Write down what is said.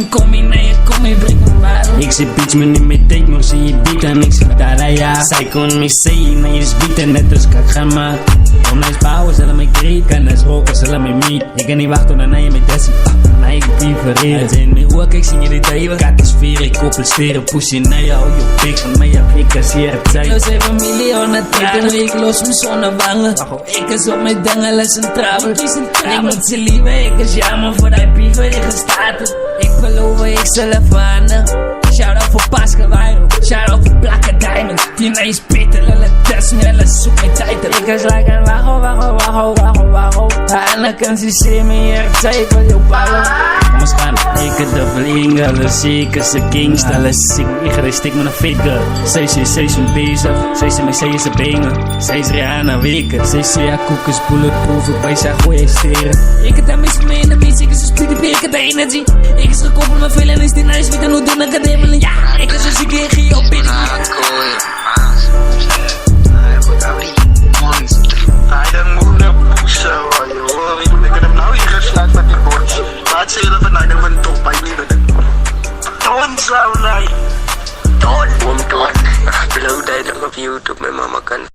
kom je, nee, kom je, breng me maar. Ik zit bitch me niet meer date, maar zie je beat en ik zit daar, ja. Zij kon me zeggen, maar je is bieten net als kak gaan maar. Om naar bouwen, zullen mij kreeg, kan naar roken, zullen mij meet. Ik kan niet wachten naar je met Dessie, naar ik prefereren. Het zijn mijn oor, kijk, zie je dit even. Kat is vier, ik koppel steren, pussy naar jou, je pik van mij, ik kasseer het zijn. Los 7 miljoen, het teken, ik los mijn zonnewangen. Ik is op mijn dengel, is een travel. Ik moet ze lieve, ik is jammer voor die pieven, ik gestaat. Ik beloof, ik zal even handen. Shout-out voor Pascal Weiro, shout-out voor Blakke Diamond. Die nee spitten, lille test me, lille zoek mijn tijd. Ik is like een wacho. En dan kan ze zien me hier, ik zei ik wil jou ballen. Kom eens gaan, ik het de vliegen, alle ziek is de gangster, alle ziek. Ik ga stik met een fit girl. Zij is een bezig, zij is een benen. Zij is Rihanna weken, zij is ja koekjes, bulletproof, ik bij zijn goeie steren. Ik het hem is mee in de mis, ik is een speedy ik het de energie. Ik is gekoppeld met veel en is die nice, weet dan hoe doen ik het even. Ja, ik is een psychologie op binnen. Laat ze even naar de wind op bij jullie. Don't zo nee. Don't. Blow dat op YouTube met mama kan.